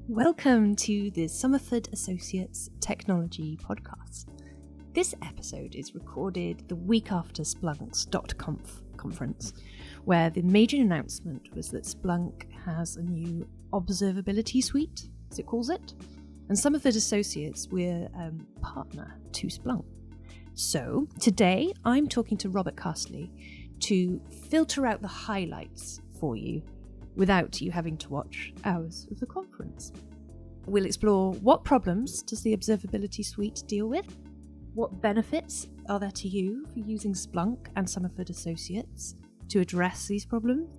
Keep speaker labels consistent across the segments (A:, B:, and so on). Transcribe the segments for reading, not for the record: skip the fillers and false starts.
A: Welcome to the Somerford Associates Technology Podcast. This episode is recorded the week after Splunk's .conf conference, where the major announcement was that Splunk has a new Observability Suite, as it calls it, and Somerford Associates, we're a partner to Splunk. So today I'm talking to Robert Castley to filter out the highlights for you without you having to watch hours of the conference. We'll explore what problems does the Observability Suite deal with, what benefits are there to you for using Splunk and Somerford Associates to address these problems,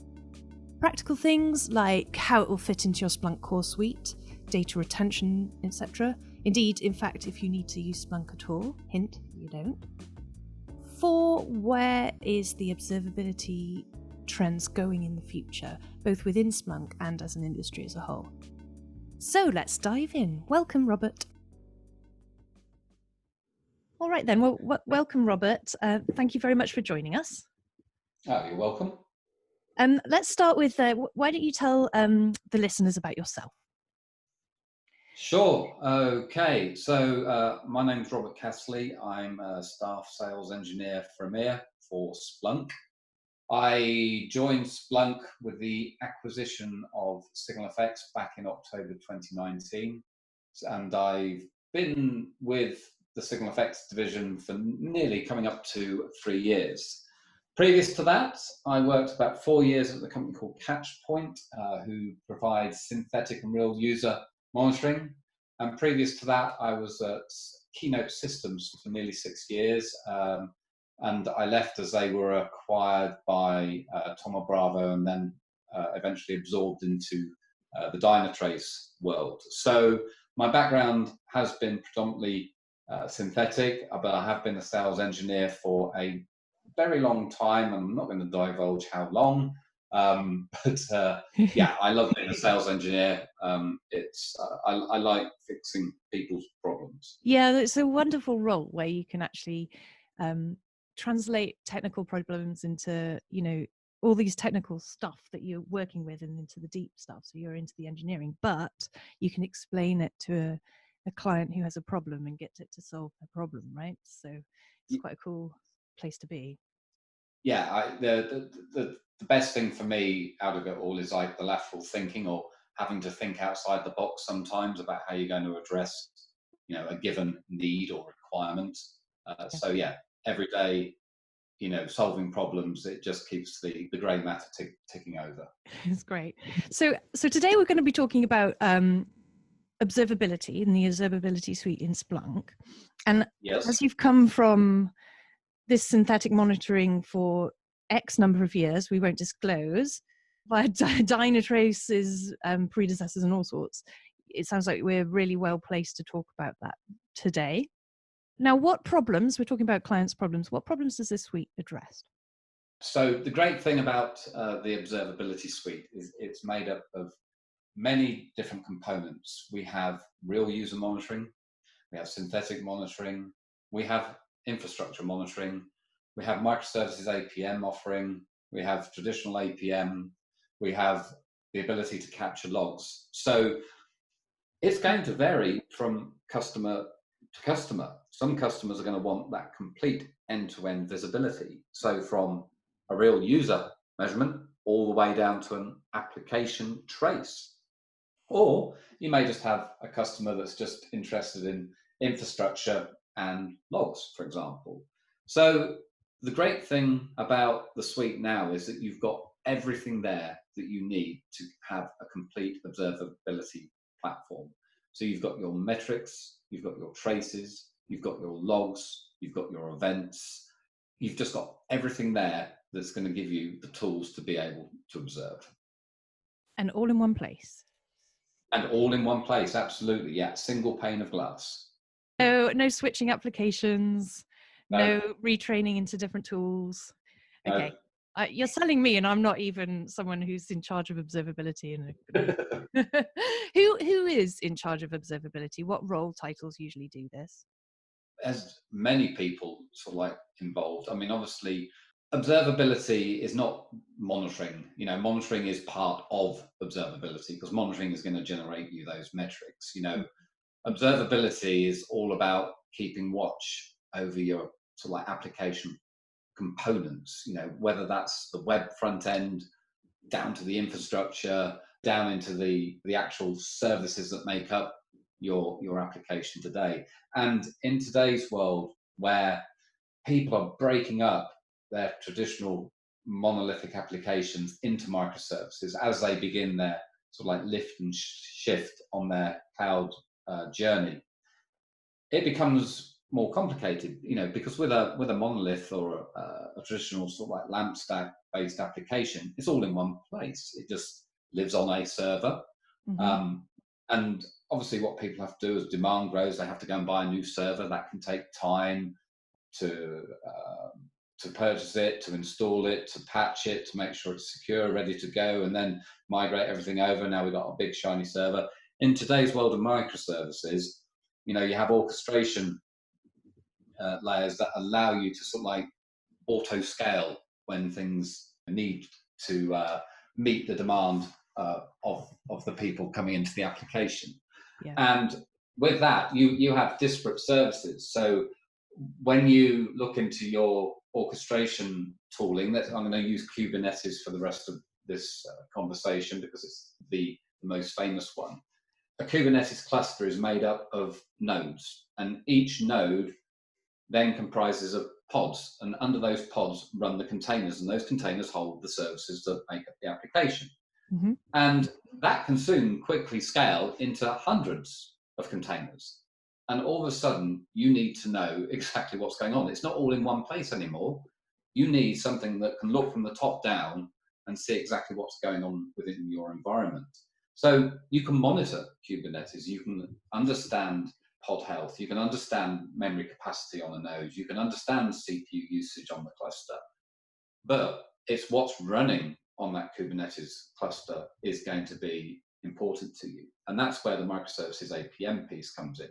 A: practical things like how it will fit into your Splunk core suite, data retention, etc. Indeed, in fact, if you need to use Splunk at all, hint, you don't. 4, where is the observability trends going in the future, both within Splunk and as an industry as a whole. So let's dive in. Welcome, Robert. All right then, well, welcome, Robert. Thank you very much for joining us.
B: Oh, you're welcome.
A: Let's start with, why don't you tell the listeners about yourself?
B: Sure. Okay. So my name's Robert Castley. I'm a staff sales engineer for EMEA for Splunk. I joined Splunk with the acquisition of SignalFx back in October 2019. And I've been with the SignalFx division for nearly coming up to 3 years. Previous to that, I worked about 4 years at a company called Catchpoint, who provides synthetic and real user monitoring. And previous to that, I was at Keynote Systems for nearly 6 years. And I left as they were acquired by Thoma Bravo and then eventually absorbed into the Dynatrace world. So my background has been predominantly synthetic, but I have been a sales engineer for a very long time. I'm not going to divulge how long, but yeah, I love being a sales engineer. I like fixing people's problems.
A: Yeah, it's a wonderful role where you can actually translate technical problems into, all these technical stuff that you're working with and into the deep stuff. So you're into the engineering, but you can explain it to a client who has a problem and get it to solve a problem, right? So it's quite a cool place to be.
B: Yeah, the best thing for me out of it all is like the lateral thinking, or having to think outside the box sometimes about how you're going to address, a given need or requirement. So yeah, every day, solving problems, it just keeps the grey matter ticking over.
A: It's great. So today we're going to be talking about observability in the Observability Suite in Splunk. And
B: yes,
A: as you've come from this synthetic monitoring for X number of years, we won't disclose, via Dynatrace's predecessors and all sorts, it sounds like we're really well placed to talk about that today. Now, what problems, we're talking about clients' problems, what problems does this suite address?
B: So the great thing about the Observability Suite is it's made up of many different components. We have real user monitoring, we have synthetic monitoring, we have infrastructure monitoring, we have microservices APM offering, we have traditional APM, we have the ability to capture logs. So it's going to vary from customer to customer. Some customers are going to want that complete end-to-end visibility. So from a real user measurement all the way down to an application trace. Or you may just have a customer that's just interested in infrastructure and logs, for example. So the great thing about the suite now is that you've got everything there that you need to have a complete observability platform. So you've got your metrics, you've got your traces, you've got your logs, you've got your events. You've just got everything there that's going to give you the tools to be able to observe.
A: And all in one place.
B: And all in one place, absolutely, yeah. Single pane of glass.
A: No switching applications, no retraining into different tools. Okay, you're selling me, and I'm not even someone who's in charge of observability. Who is in charge of observability? What role titles usually do this?
B: There's many people sort of like involved. I mean, obviously, Observability is not monitoring. Monitoring is part of observability because monitoring is going to generate you those metrics. Observability is all about keeping watch over your sort of like application components, whether that's the web front end down to the infrastructure, down into the actual services that make up your application today. And in today's world where people are breaking up their traditional monolithic applications into microservices as they begin their sort of like lift and shift on their cloud journey, it becomes more complicated, because with a monolith or a traditional sort of like LAMP stack based application, it's all in one place. It just lives on a server. Mm-hmm. And obviously what people have to do as demand grows, they have to go and buy a new server. That can take time to purchase it, to install it, to patch it, to make sure it's secure, ready to go, and then migrate everything over. Now we've got a big shiny server. In today's world of microservices, you have orchestration layers that allow you to sort of like auto scale when things need to meet the demand of the people coming into the application. Yeah. And with that, you have disparate services. So when you look into your orchestration tooling, I'm going to use Kubernetes for the rest of this conversation because it's the most famous one. A Kubernetes cluster is made up of nodes, and each node then comprises of pods, and under those pods run the containers, and those containers hold the services that make up the application. Mm-hmm. And that can soon quickly scale into hundreds of containers. And all of a sudden, you need to know exactly what's going on. It's not all in one place anymore. You need something that can look from the top down and see exactly what's going on within your environment. So you can monitor Kubernetes, you can understand pod health, you can understand memory capacity on a node, you can understand CPU usage on the cluster, but it's what's running on that Kubernetes cluster is going to be important to you. And that's where the microservices APM piece comes in.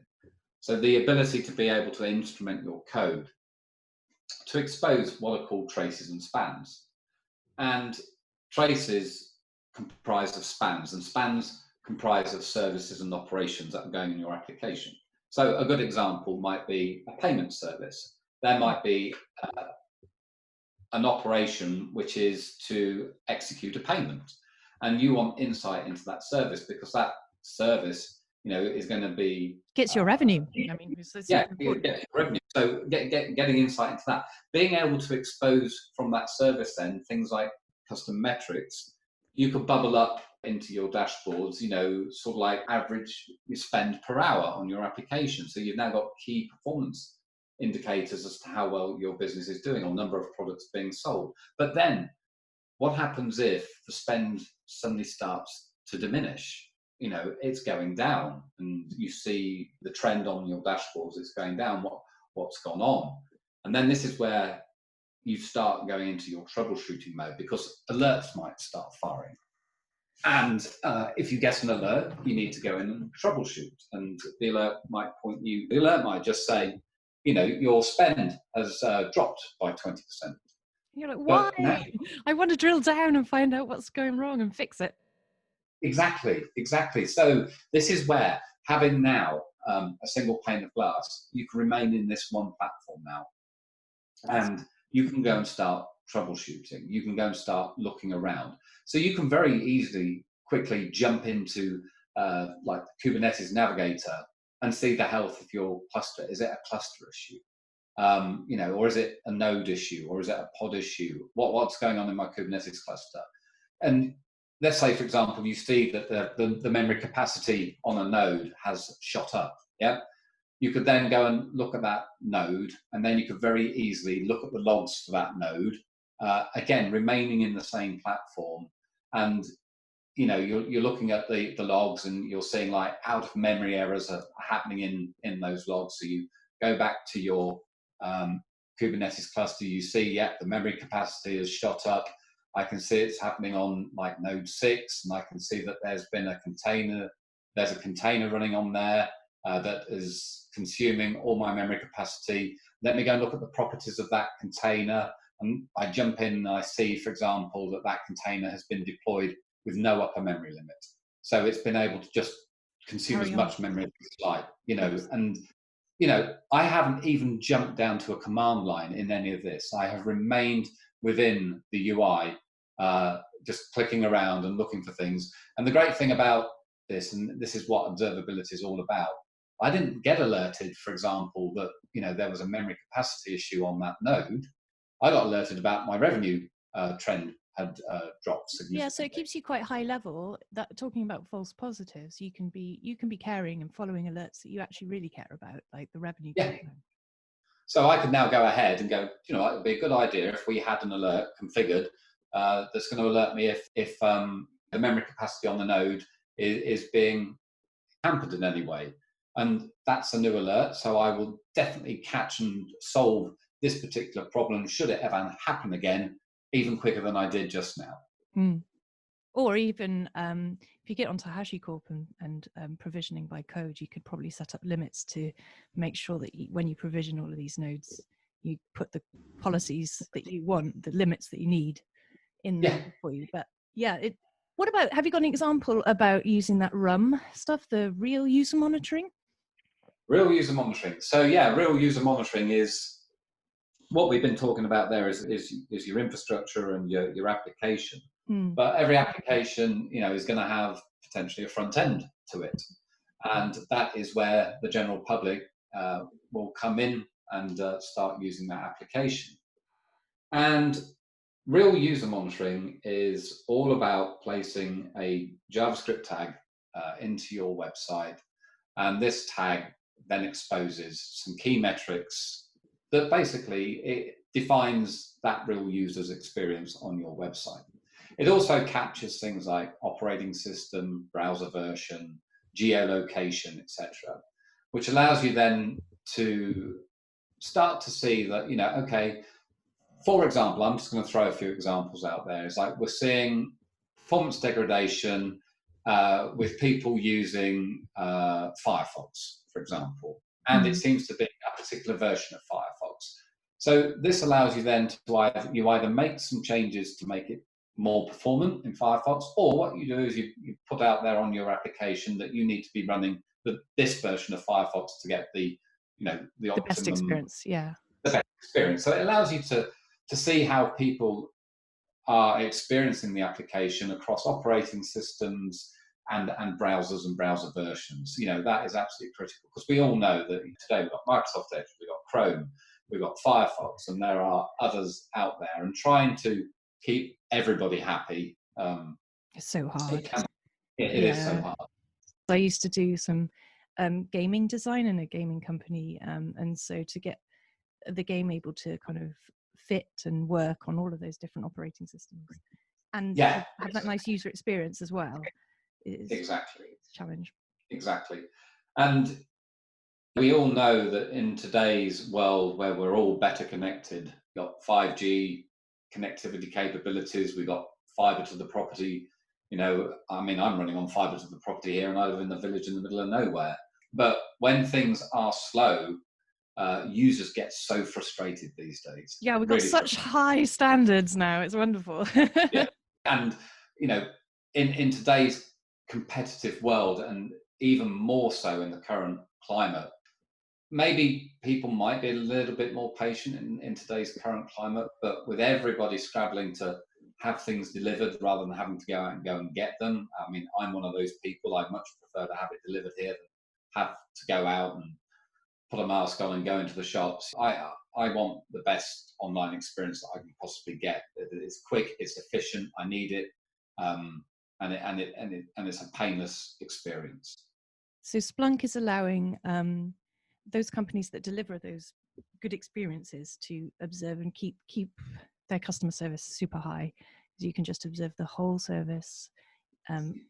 B: So the ability to be able to instrument your code to expose what are called traces and spans. And traces comprise of spans, and spans comprise of services and operations that are going in your application. So a good example might be a payment service. There might be an operation which is to execute a payment, and you want insight into that service because that service, is going to be
A: gets your revenue.
B: Gets your revenue. So getting insight into that, being able to expose from that service, then things like custom metrics, you could bubble up into your dashboards, sort of like average spend per hour on your application. So you've now got key performance indicators as to how well your business is doing or number of products being sold. But then what happens if the spend suddenly starts to diminish? It's going down, and you see the trend on your dashboards, it's going down. What's gone on? And then this is where you start going into your troubleshooting mode, because alerts might start firing. And if you get an alert, you need to go in and troubleshoot. And the alert might just say, your spend has dropped by 20%.
A: You're like, why? Now, I want to drill down and find out what's going wrong and fix it.
B: Exactly. So this is where having now a single pane of glass, you can remain in this one platform now. And you can go and start troubleshooting. You can go and start looking around. So you can very easily, quickly jump into like the Kubernetes Navigator and see the health of your cluster. Is it a cluster issue? Or is it a node issue? Or is it a pod issue? What's going on in my Kubernetes cluster? And let's say, for example, you see that the memory capacity on a node has shot up. Yeah. You could then go and look at that node, and then you could very easily look at the logs for that node, again, remaining in the same platform. And, you're looking at the logs, and you're seeing like out of memory errors are happening in those logs. So you go back to your Kubernetes cluster, you see, the memory capacity has shot up. I can see it's happening on like node 6, and I can see that there's a container running on there that is consuming all my memory capacity. Let me go and look at the properties of that container. and I jump in and I see, for example, that container has been deployed with no upper memory limit. So it's been able to just consume as much memory as it's like, and I haven't even jumped down to a command line in any of this. I have remained within the UI, just clicking around and looking for things. And the great thing about this, and this is what observability is all about, I didn't get alerted, for example, that there was a memory capacity issue on that node. I got alerted about my revenue trend had dropped significantly.
A: Yeah, so it keeps you quite high level. That talking about false positives, you can be caring and following alerts that you actually really care about, like the revenue.
B: Yeah. So I could now go ahead and go, it would be a good idea if we had an alert configured that's going to alert me if the memory capacity on the node is being hampered in any way. And that's a new alert, so I will definitely catch and solve this particular problem should it ever happen again, even quicker than I did just now.
A: Mm. Or even if you get onto HashiCorp and provisioning by code, you could probably set up limits to make sure that when you provision all of these nodes, you put the policies that you want, the limits that you need in there for you. But what about, have you got an example about using that RUM stuff, the real user monitoring?
B: Real user monitoring. So real user monitoring is what we've been talking about there is your infrastructure and your application. But every application, is going to have potentially a front end to it. And that is where the general public will come in and start using that application. And real user monitoring is all about placing a JavaScript tag into your website. And this tag then exposes some key metrics that basically it defines that real user's experience on your website. It also captures things like operating system, browser version, geolocation, etc., which allows you then to start to see that, okay, for example, I'm just going to throw a few examples out there. It's like we're seeing performance degradation with people using Firefox, for example, and it seems to be a particular version of Firefox. So this allows you then to either make some changes to make it more performant in Firefox, or what you do is you put out there on your application that you need to be running this version of Firefox to get the optimum,
A: best experience. Yeah,
B: the best experience. So it allows you to see how people are experiencing the application across operating systems and browsers and browser versions. That is absolutely critical, because we all know that today we've got Microsoft Edge, we've got Chrome, we've got Firefox, and there are others out there. And trying to keep everybody happy,
A: it's so hard.
B: It is so hard.
A: I used to do some gaming design in a gaming company, and so to get the game able to kind of fit and work on all of those different operating systems and have that nice user experience as well is
B: exactly
A: a challenge.
B: Exactly. And we all know that in today's world where we're all better connected, we've got 5G connectivity capabilities, we've got fiber to the property. I'm running on fiber to the property here, and I live in the village in the middle of nowhere. But when things are slow, users get so frustrated these days.
A: Yeah, we've got such high standards now. It's wonderful.
B: Yeah. And, in today's competitive world, and even more so in the current climate, maybe people might be a little bit more patient in today's current climate, but with everybody scrabbling to have things delivered rather than having to go out and go and get them. I'm one of those people. I much prefer to have it delivered here than have to go out and put a mask on and go into the shops. I want the best online experience that I can possibly get. It's quick, it's efficient. I need it, and it's a painless experience.
A: So Splunk is allowing those companies that deliver those good experiences to observe and keep their customer service super high. You can just observe the whole service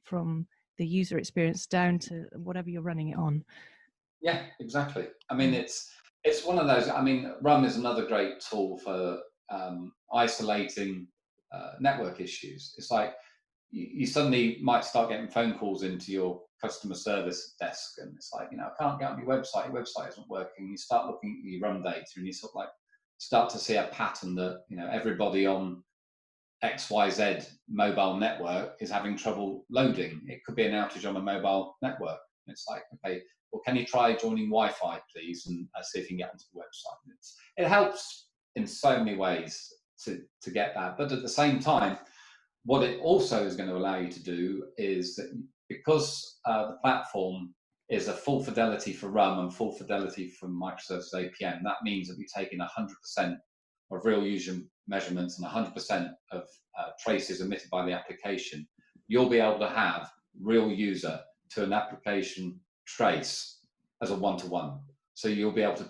A: from the user experience down to whatever you're running it on.
B: Yeah, exactly. It's one of those. RUM is another great tool for isolating network issues. It's like you suddenly might start getting phone calls into your customer service desk, and it's like, I can't get on your website isn't working. You start looking at your RUM data, and you're sort of like, start to see a pattern that, everybody on XYZ mobile network is having trouble loading. It could be an outage on a mobile network. It's like, okay, well, can you try joining Wi-Fi, please, and see if you can get onto the website. It helps in so many ways to get that. But at the same time, what it also is going to allow you to do is that because the platform is a full fidelity for RUM and full fidelity from microservices APM, that means that we're taking 100% of real user measurements and 100% of traces emitted by the application. You'll be able to have real user to an application trace as a one-to-one. So you'll be able to,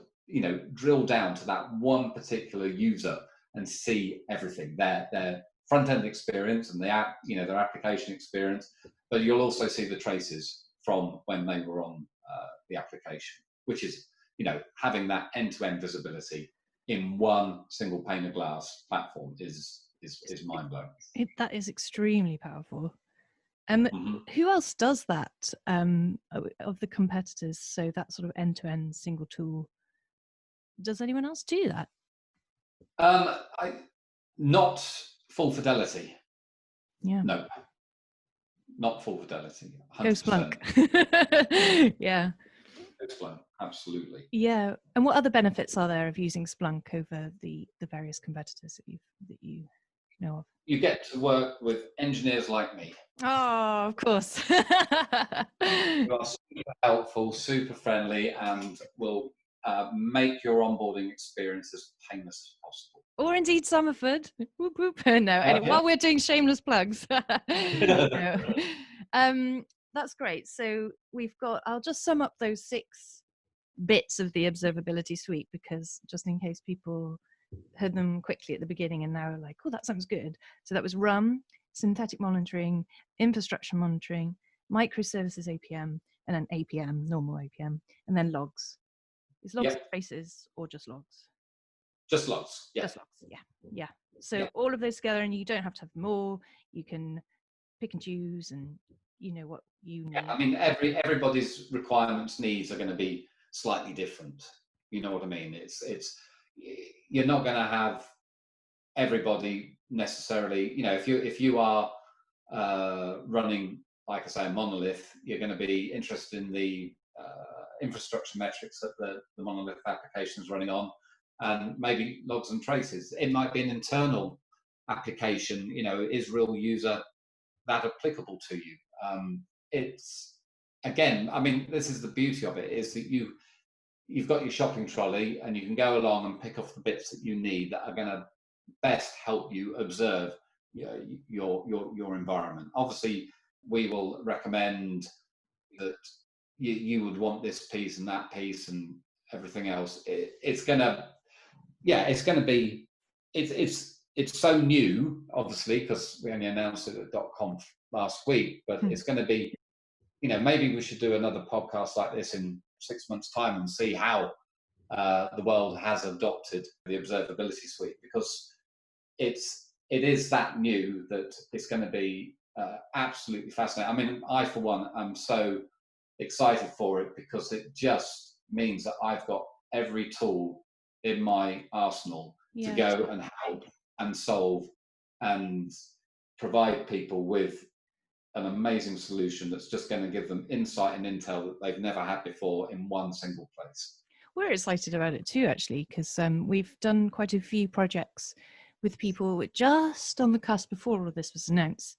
B: drill down to that one particular user and see everything, their front-end experience and their application experience, but you'll also see the traces from when they were on the application, which is, having that end-to-end visibility in one single pane of glass platform is mind-blowing.
A: That is extremely powerful. Who else does that of the competitors? So that sort of end-to-end single tool. Does anyone else do that?
B: Not full fidelity.
A: Yeah.
B: No. Not full fidelity. 100%.
A: Go Splunk. Yeah.
B: Go Splunk, absolutely.
A: Yeah. And what other benefits are there of using Splunk over the various competitors that you know of?
B: You get to work with engineers like me.
A: Oh, of course.
B: You are super helpful, super friendly, and will make your onboarding experience as painless as possible.
A: Or indeed Somerford. Whoop, whoop. No, anyway, while we're doing shameless plugs. No. That's great. So I'll just sum up those 6 bits of the observability suite, because just in case people heard them quickly at the beginning and now are like, oh, that sounds good. So that was RUM, synthetic monitoring, infrastructure monitoring, microservices APM, and then APM, normal APM, and then logs. Is logs traces or just logs?
B: Just logs. Yeah.
A: Just logs. Yeah. So all of those together, and you don't have to have them all. You can pick and choose, and you know what you need.
B: Yeah, I mean, everybody's requirements, needs are going to be slightly different. You know what I mean? It's you're not going to have everybody necessarily. If you are running, like I say, a monolith, you're going to be interested in the infrastructure metrics that the monolith application is running on, and maybe logs and traces. It might be an internal application. Is real user that applicable to you? It's, again, I mean, this is the beauty of it, is that you've got your shopping trolley and you can go along and pick off the bits that you need that are going to best help you observe your environment. Obviously, we will recommend that you would want this piece and that piece and everything else. It's so new, obviously, because we only announced it at .conf last week, but it's going to be, maybe we should do another podcast like this in 6 months' time and see how the world has adopted the Observability Suite, because it is that new that it's going to be absolutely fascinating. I mean, I, for one, am so excited for it, because it just means that I've got every tool in my arsenal to go and help and solve and provide people with an amazing solution that's just going to give them insight and intel that they've never had before in one single place.
A: We're excited about it too, actually, because we've done quite a few projects with people just on the cusp before all of this was announced,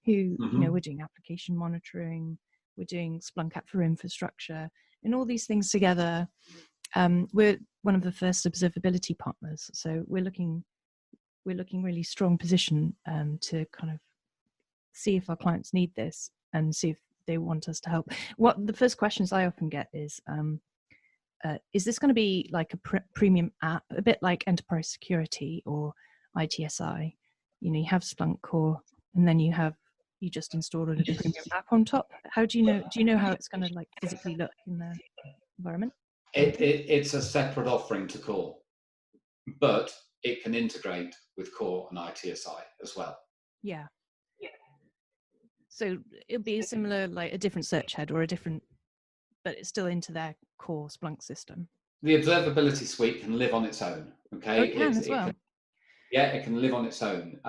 A: who, we're doing application monitoring, we're doing Splunk app for infrastructure, and all these things together. We're one of the first observability partners, so we're looking really strong position to kind of see if our clients need this and see if they want us to help. What the first questions I often get is this going to be like a premium app, a bit like enterprise security or ITSI? You have Splunk Core, and then you just install a premium app on top. How do you know how it's going to like physically look in the environment?
B: It's a separate offering to Core, but it can integrate with Core and ITSI as well.
A: Yeah. So it'll be similar, like a different search head or a different, but it's still into their core Splunk system.
B: The Observability Suite can live on its own.
A: Oh,
B: Okay,
A: it can as well.
B: it can live on its own.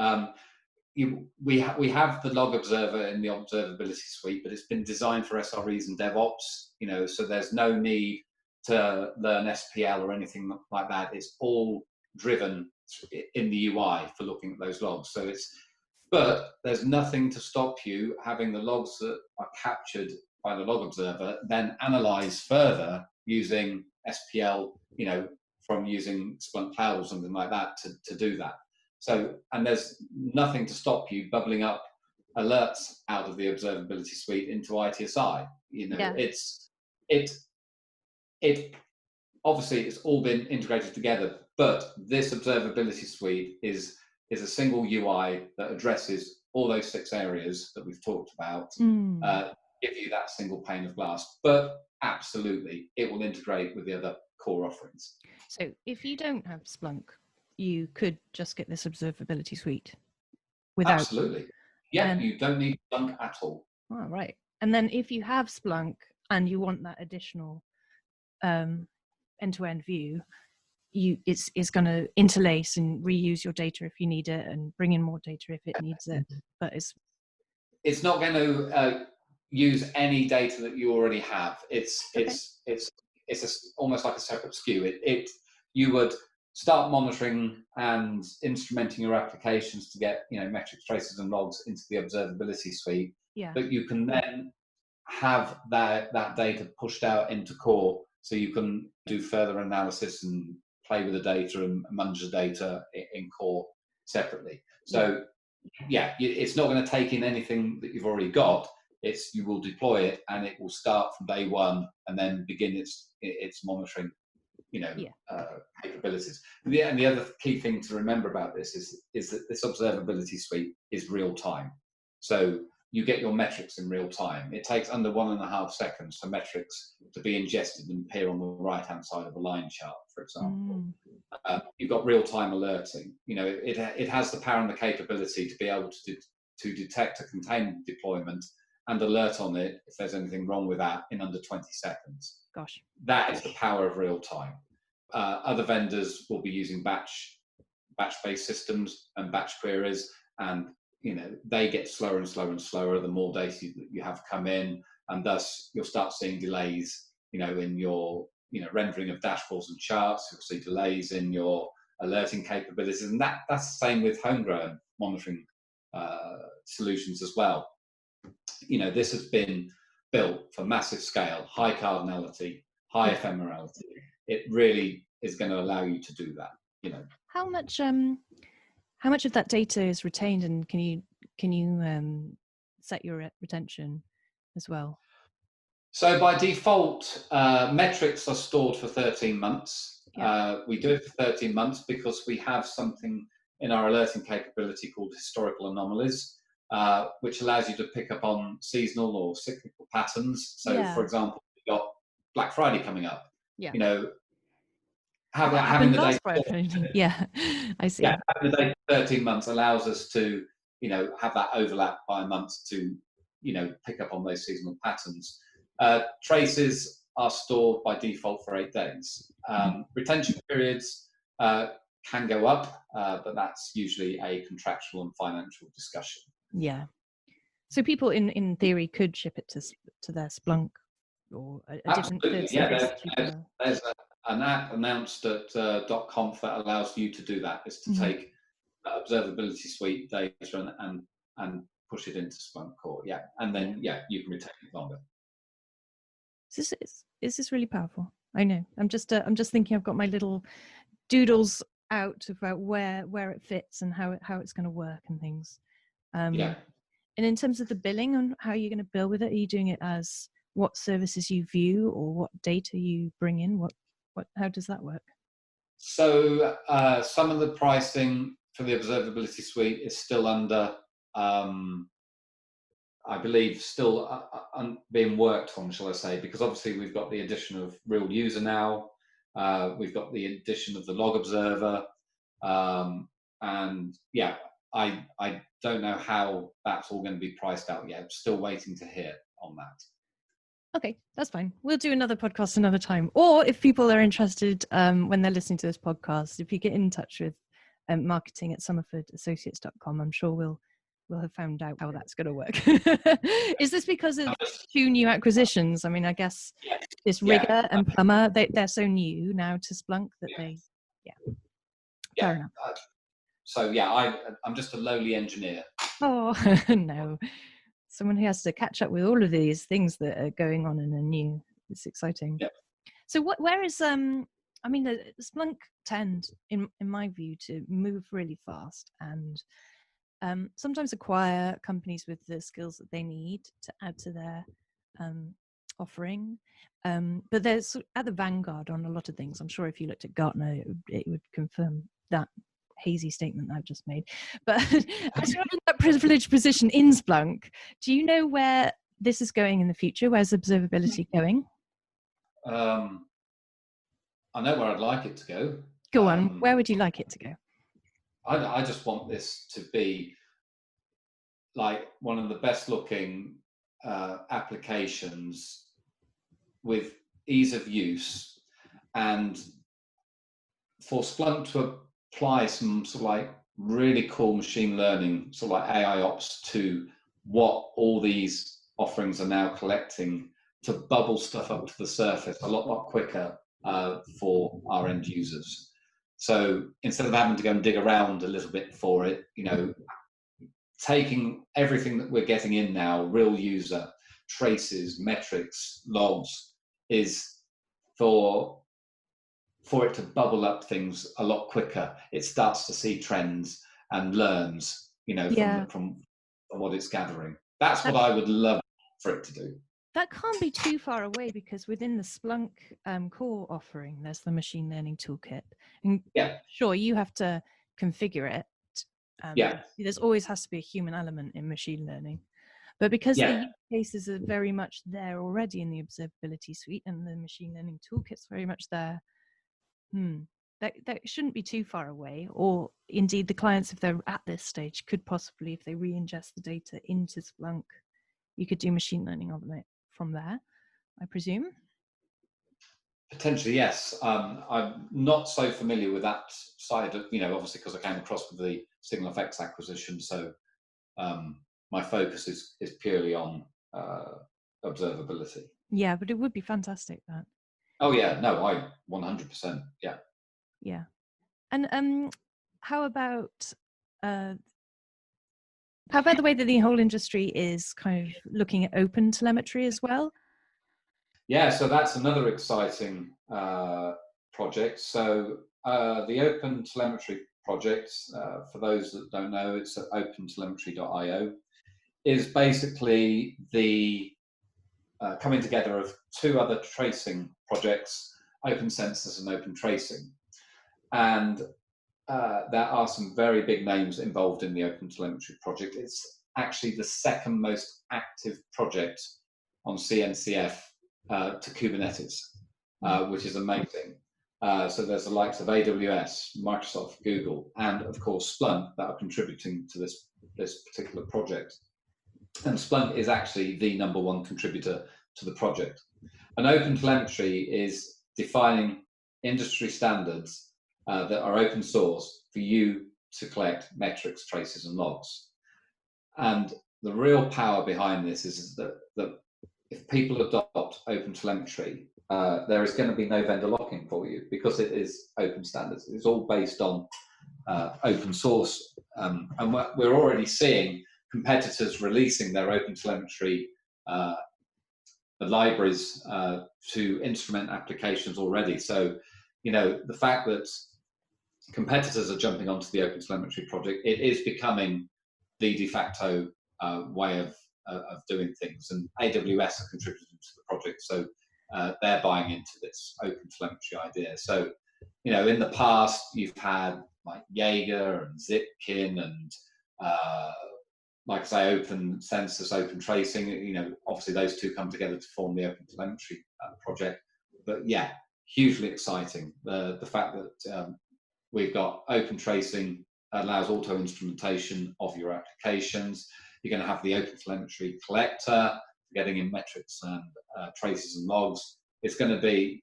B: We have the log observer in the Observability Suite, but it's been designed for SREs and DevOps. So there's no need to learn SPL or anything like that. It's all driven in the UI for looking at those logs. But there's nothing to stop you having the logs that are captured by the log observer then analyze further using SPL, from using Splunk Cloud or something like that to do that. So, and there's nothing to stop you bubbling up alerts out of the Observability Suite into ITSI.
A: Yeah.
B: It obviously it's all been integrated together, but this Observability Suite is a single UI that addresses all those 6 areas that we've talked about, give you that single pane of glass. But absolutely, it will integrate with the other core offerings.
A: So if you don't have Splunk, you could just get this Observability Suite without.
B: Absolutely. Yeah, you don't need Splunk at all.
A: Oh, right. And then if you have Splunk and you want that additional end-to-end view, it's going to interlace and reuse your data if you need it, and bring in more data if it needs it. But
B: it's not going to use any data that you already have. It's almost like a separate SKU. You would start monitoring and instrumenting your applications to get metrics, traces, and logs into the Observability Suite.
A: Yeah.
B: But you can then have that data pushed out into core, so you can do further analysis and play with the data and manage the data in core separately. So it's not going to take in anything that you've already got. You will deploy it, and it will start from day one and then begin its monitoring capabilities. And the other key thing to remember about this is that this Observability Suite is real time. So you get your metrics in real time. It takes under 1.5 seconds for metrics to be ingested and appear on the right-hand side of a line chart, for example. You've got real-time alerting. It has the power and the capability to be able to detect a containment deployment and alert on it if there's anything wrong with that in under 20 seconds.
A: Gosh.
B: That is the power of real time. Other vendors will be using batch-based systems and batch queries, and they get slower and slower and slower the more data that you have come in, and thus you'll start seeing delays in your rendering of dashboards and charts. You'll see delays in your alerting capabilities, and that's the same with homegrown monitoring solutions as well. This has been built for massive scale, high cardinality, high ephemerality. It really is going to allow you to do that.
A: How much of that data is retained, and can you set your retention as well?
B: So by default, metrics are stored for 13 months. Yeah. We do it for 13 months because we have something in our alerting capability called historical anomalies, which allows you to pick up on seasonal or cyclical patterns. So, for example, we've got Black Friday coming up.
A: Yeah.
B: Having the data.
A: I see.
B: Yeah, having the data 13 months allows us to, have that overlap by a month to, pick up on those seasonal patterns. Traces are stored by default for 8 days. Retention periods can go up, but that's usually a contractual and financial discussion.
A: Yeah. So people in theory could ship it to their Splunk or a different third service.
B: There's an app announced at .conf that allows you to do that. Is to take Observability Suite data and push it into Splunk Core. Yeah, and then you can retain it longer.
A: Is this really powerful? I know. I'm just thinking. I've got my little doodles out about where it fits and how it's going to work and things. And in terms of the billing and how you're going to bill with it, are you doing it as what services you view or what data you bring in? How does that work?
B: So some of the pricing for the Observability Suite is still under, I believe, still being worked on, shall I say, because obviously we've got the addition of Real User now, we've got the addition of the Log Observer, and I don't know how that's all going to be priced out yet. I'm still waiting to hear on that.
A: Okay, that's fine. We'll do another podcast another time. Or if people are interested, when they're listening to this podcast, if you get in touch with marketing at somerfordassociates.com, I'm sure we'll have found out how that's going to work. Is this because of 2 new acquisitions? I mean, I guess this Rigger and Plumber, they're so new now to Splunk that fair enough.
B: So I'm just a lowly engineer.
A: Oh, no. Someone who has to catch up with all of these things that are going on and are new. It's exciting.
B: Yep.
A: So where is I mean, the Splunk tend, in my view, to move really fast and sometimes acquire companies with the skills that they need to add to their offering. But they're at the vanguard on a lot of things. I'm sure if you looked at Gartner, it would confirm that hazy statement I've just made. But as you're in that privileged position in Splunk, do you know where this is going in the future? Where's observability going?
B: I know where I'd like it to go.
A: Go on. Where would you like it to go?
B: I just want this to be like one of the best looking applications with ease of use, and for Splunk to apply some sort of like really cool machine learning, sort of like AI ops to what all these offerings are now collecting, to bubble stuff up to the surface a lot quicker for our end users. So instead of having to go and dig around a little bit for it, taking everything that we're getting in now, real user, traces, metrics, logs, is for it to bubble up things a lot quicker. It starts to see trends and learns, from what it's gathering. That's what I would love for it to do.
A: That can't be too far away, because within the Splunk core offering, there's the machine learning toolkit. And sure, you have to configure it. There's always has to be a human element in machine learning. But because the use cases are very much there already in the observability suite, and the machine learning toolkit's very much there, that shouldn't be too far away. Or indeed, the clients, if they're at this stage, could possibly, if they re-ingest the data into Splunk, you could do machine learning on it from there, I presume.
B: Potentially, yes. I'm not so familiar with that side of, obviously because I came across with the SignalFX acquisition. So my focus is purely on observability.
A: Yeah, but it would be fantastic, that.
B: Oh yeah, no, I 100%. Yeah.
A: Yeah. And how about the way that the whole industry is kind of looking at open telemetry as well?
B: Yeah, so that's another exciting project. So the Open Telemetry project, for those that don't know, it's at opentelemetry.io, is basically the coming together of 2 other tracing projects, Open Sensors and Open Tracing. And there are some very big names involved in the Open Telemetry project. It's actually the second most active project on CNCF to Kubernetes, which is amazing. So there's the likes of AWS, Microsoft, Google, and of course Splunk that are contributing to this particular project. And Splunk is actually the #1 contributor to the project. And Open Telemetry is defining industry standards that are open source for you to collect metrics, traces, and logs. And the real power behind this is that if people adopt Open Telemetry, there is going to be no vendor lock-in for you, because it is open standards. It's all based on open source. And we're already seeing competitors releasing their Open Telemetry libraries to instrument applications already. So, the fact that competitors are jumping onto the Open Telemetry project, it is becoming the de facto way of doing things. And AWS are contributing to the project, so they're buying into this Open Telemetry idea. So, in the past, you've had like Jaeger and Zipkin and like I say, Open Sensors, Open Tracing. Obviously those 2 come together to form the Open Telemetry project. But yeah, hugely exciting. The fact that we've got Open Tracing allows auto instrumentation of your applications. You're going to have the Open Telemetry collector getting in metrics and traces and logs. It's going to be,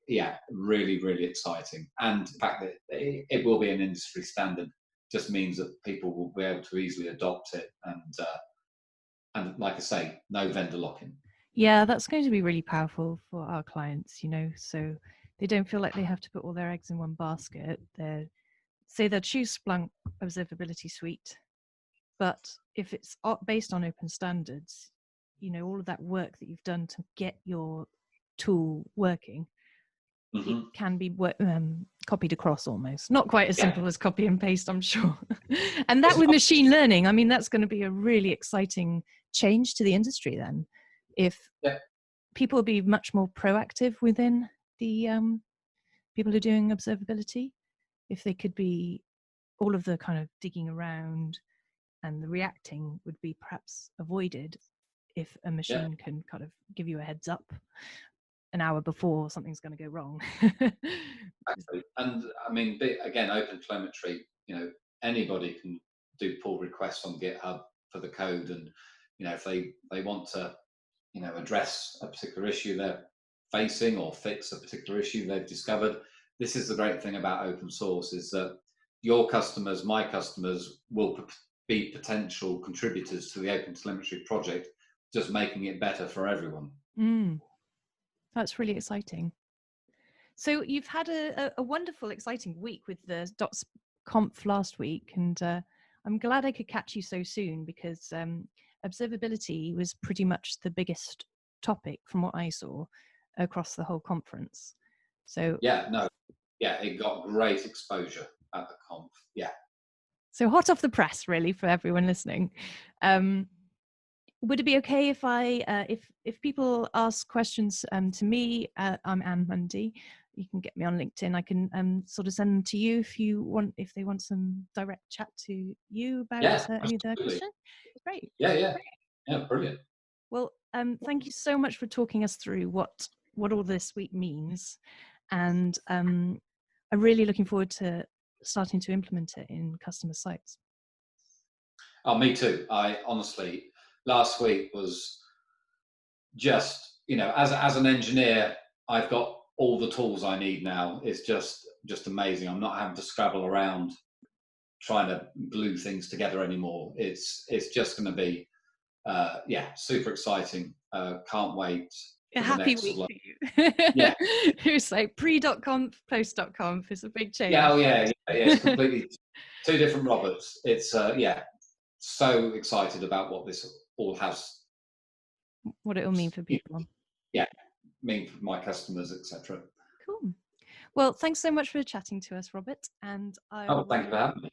B: really, really exciting. And the fact that it will be an industry standard just means that people will be able to easily adopt it. And like I say, no vendor lock-in.
A: Yeah, that's going to be really powerful for our clients, so they don't feel like they have to put all their eggs in one basket. They'll choose Splunk Observability Suite, but if it's based on open standards, all of that work that you've done to get your tool working, it can be copied across almost. Not quite as simple as copy and paste, I'm sure. And that with machine learning, I mean, that's going to be a really exciting change to the industry then. If people will be much more proactive within the people who are doing observability, if they could be, all of the kind of digging around and the reacting would be perhaps avoided if a machine can kind of give you a heads up an hour before something's going to go wrong.
B: Exactly. And I mean, again, open telemetry, anybody can do pull requests on GitHub for the code. And, if they want to, address a particular issue they're facing or fix a particular issue they've discovered, this is the great thing about open source, is that your customers, my customers, will be potential contributors to the open telemetry project, just making it better for everyone.
A: That's really exciting. So you've had a wonderful, exciting week with the .conf last week, and I'm glad I could catch you so soon, because observability was pretty much the biggest topic from what I saw across the whole conference. So
B: it got great exposure at the conf.
A: So hot off the press, really, for everyone listening. Would it be okay if if people ask questions to me? I'm Anne Mundy. You can get me on LinkedIn. I can sort of send them to you if they want some direct chat to you about any of their questions. Great.
B: Yeah, brilliant.
A: Well, thank you so much for talking us through what all this week means, and I'm really looking forward to starting to implement it in customer sites.
B: Oh, me too. I honestly, last week was just, as an engineer, I've got all the tools I need now. It's just amazing. I'm not having to scrabble around trying to glue things together anymore. It's just going to be, super exciting. Can't wait.
A: A happy week for you.
B: Yeah.
A: It's like pre.conf, post.conf. It's a big change.
B: Yeah. It's completely two different Roberts. It's, so excited about what this all has.
A: What it will mean for people.
B: Yeah, mean for my customers, etc.
A: Cool. Well, thanks so much for chatting to us, Robert. And
B: thank you for having me.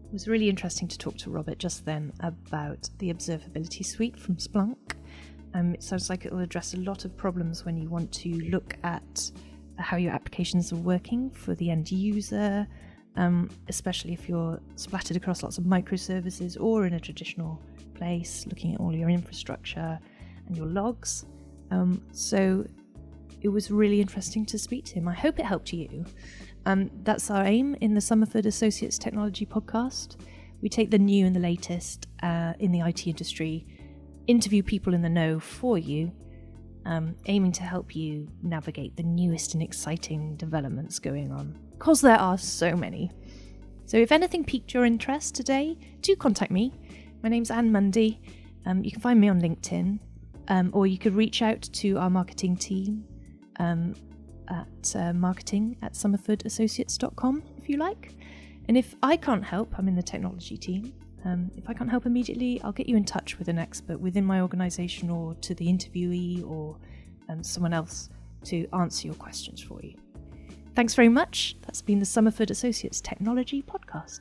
A: It was really interesting to talk to Robert just then about the Observability Suite from Splunk. It sounds like it will address a lot of problems when you want to look at how your applications are working for the end user, especially if you're splattered across lots of microservices or in a traditional place, looking at all your infrastructure and your logs. So it was really interesting to speak to him. I hope it helped you. That's our aim in the Somerford Associates Technology Podcast. We take the new and the latest in the IT industry, interview people in the know for you, aiming to help you navigate the newest and exciting developments going on, because there are so many. So if anything piqued your interest today, do contact me. My name's Anne Mundy. You can find me on LinkedIn, or you could reach out to our marketing team at marketing@somerfordassociates.com if you like. And if I can't help, I'm in the technology team. If I can't help immediately, I'll get you in touch with an expert within my organisation, or to the interviewee, or someone else to answer your questions for you. Thanks very much. That's been the Somerford Associates Technology Podcast.